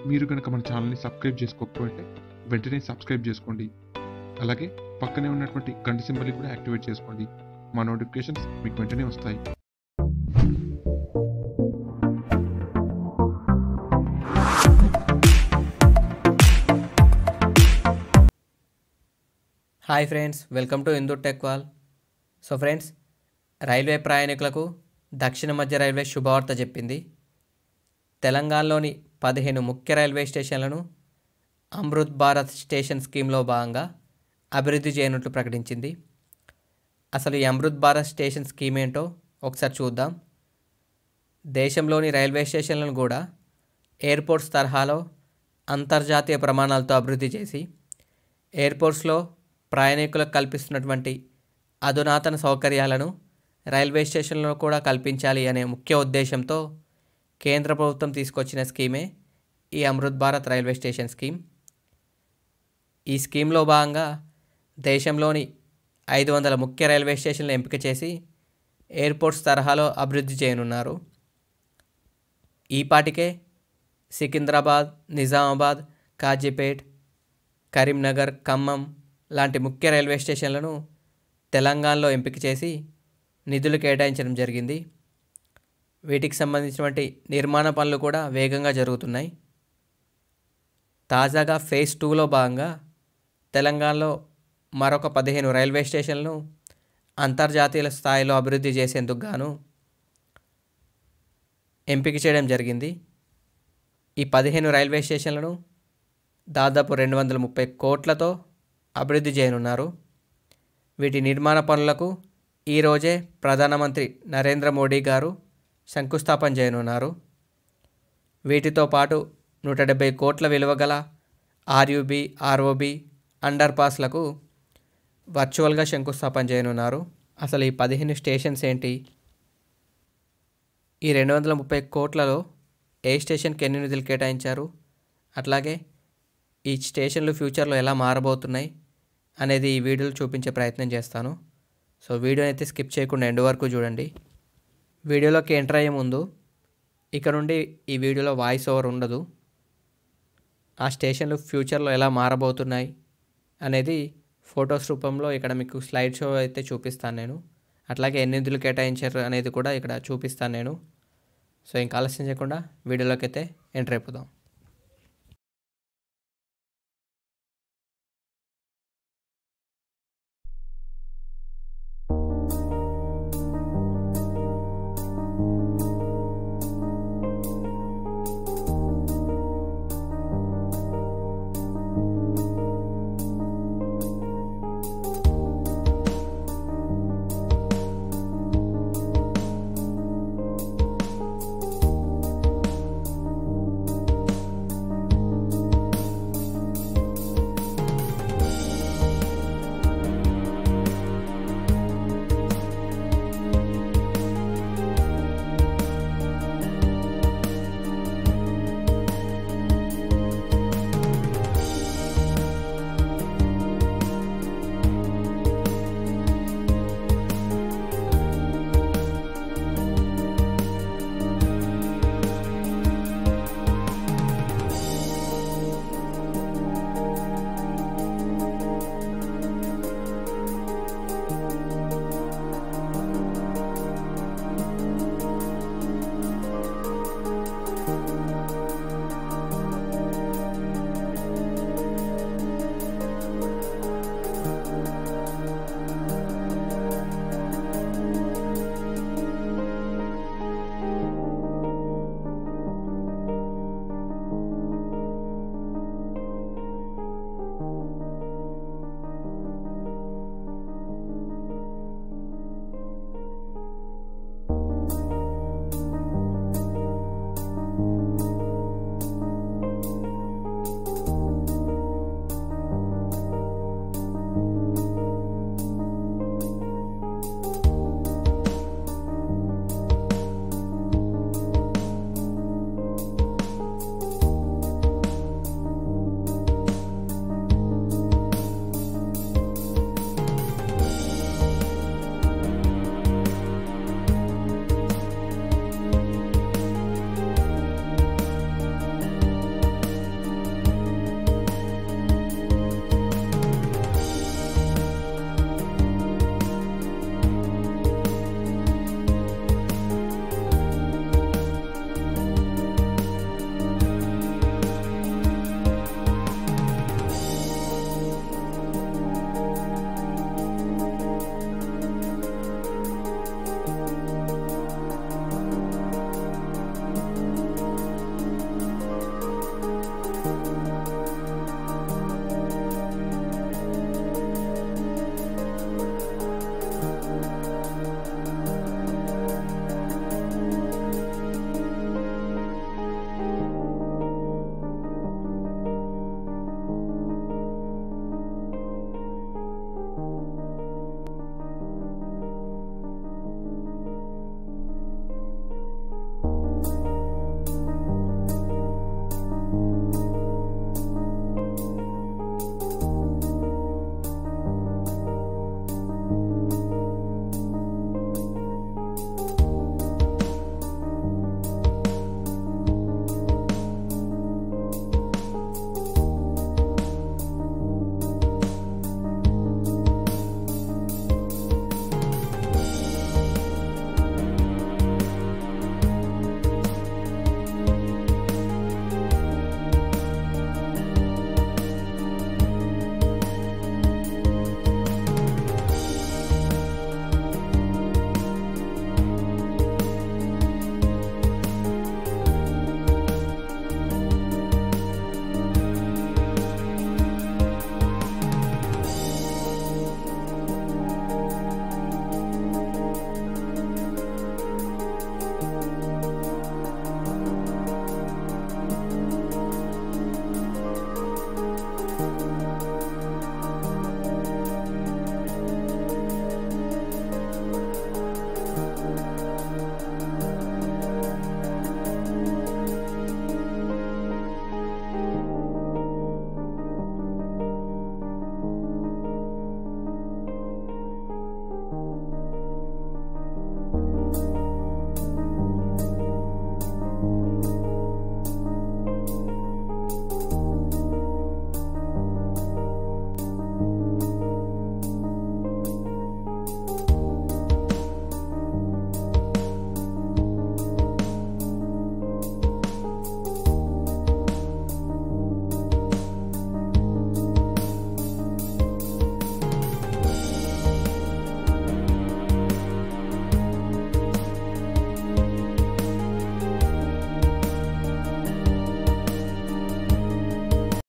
మీరు కనుక మన ఛానల్ని సబ్స్క్రైబ్ చేసుకోకపోతే వెంటనే సబ్స్క్రైబ్ చేసుకోండి. అలాగే పక్కనే ఉన్నటువంటి గంట సింబల్ని కూడా యాక్టివేట్ చేసుకోండి. మా నోటిఫికేషన్స్ మీకు వెంటనే వస్తాయి. Hi friends, welcome to Hindu tech wall. So friends, railway ప్రయాణికులకు దక్షిణ మధ్య రైల్వే శుభవార్త చెప్పింది. తెలంగాణలోని 15 ముఖ్య రైల్వే స్టేషన్లను అమృత్ భారత్ స్టేషన్ స్కీమ్లో భాగంగా అభివృద్ధి చేయనున్నట్లు ప్రకటించింది. అసలు ఈ అమృత్ భారత్ స్టేషన్ స్కీమ్ ఏంటో ఒకసారి చూద్దాం. దేశంలోని రైల్వే స్టేషన్లను కూడా ఎయిర్పోర్ట్స్ తరహాలో అంతర్జాతీయ ప్రమాణాలతో అభివృద్ధి చేసి ఎయిర్పోర్ట్స్లో ప్రయాణికులకు కల్పిస్తున్నటువంటి అధునాతన సౌకర్యాలను రైల్వే స్టేషన్లలో కూడా కల్పించాలి అనే ముఖ్య ఉద్దేశంతో కేంద్ర ప్రభుత్వం తీసుకొచ్చిన స్కీమే ఈ Amrit Bharat railway station scheme. ఈ స్కీమ్లో భాగంగా దేశంలోని 500 ముఖ్య రైల్వే స్టేషన్లు ఎంపిక చేసి ఎయిర్పోర్ట్స్ తరహాలో అభివృద్ధి చేయనున్నారు. ఈపాటికే సికింద్రాబాద్, నిజామాబాద్, కాజీపేట్, కరీంనగర్, ఖమ్మం లాంటి ముఖ్య రైల్వే స్టేషన్లను తెలంగాణలో ఎంపిక చేసి నిధులు కేటాయించడం జరిగింది. వీటికి సంబంధించినటువంటి నిర్మాణ పనులు కూడా వేగంగా జరుగుతున్నాయి. తాజాగా ఫేజ్ 2లో భాగంగా తెలంగాణలో మరొక 15 రైల్వే స్టేషన్లను అంతర్జాతీయ స్థాయిలో అభివృద్ధి చేసేందుకు గాను ఎంపిక చేయడం జరిగింది. ఈ 15 రైల్వే స్టేషన్లను దాదాపు 230 కోట్లతో అభివృద్ధి చేయనున్నారు. వీటి నిర్మాణ పనులకు ఈరోజే ప్రధానమంత్రి నరేంద్ర మోడీ గారు శంకుస్థాపన చేయనున్నారు. వీటితో పాటు 170 కోట్ల విలువ గల ఆర్యుబి, ఆర్ఓబి అండర్ పాస్లకు వర్చువల్గా శంకుస్థాపన చేయనున్నారు. అసలు ఈ 15 స్టేషన్స్ ఏంటి? ఈ 230 కోట్లలో ఏ స్టేషన్కి ఎన్ని నిధులు కేటాయించారు, అట్లాగే ఈ స్టేషన్లు ఫ్యూచర్లో ఎలా మారబోతున్నాయి అనేది ఈ వీడియోలో చూపించే ప్రయత్నం చేస్తాను. సో వీడియోని అయితే స్కిప్ చేయకుండా ఎండ్ వరకు చూడండి. వీడియోలోకి ఎంటర్ అయ్యే ముందు ఇక్కడ నుండి ఈ వీడియోలో వాయిస్ ఓవర్ ఉండదు. ఆ స్టేషన్లు ఫ్యూచర్లో ఎలా మారబోతున్నాయి అనేది ఫొటోస్ రూపంలో ఇక్కడ మీకు స్లైడ్ షో అయితే చూపిస్తాను నేను. అట్లాగే ఎన్ని నిధులు కేటాయించారు అనేది కూడా ఇక్కడ చూపిస్తాను నేను. సో ఇంకా ఆలస్యం చేయకుండా వీడియోలోకి అయితే ఎంటర్ అయిపోదాం.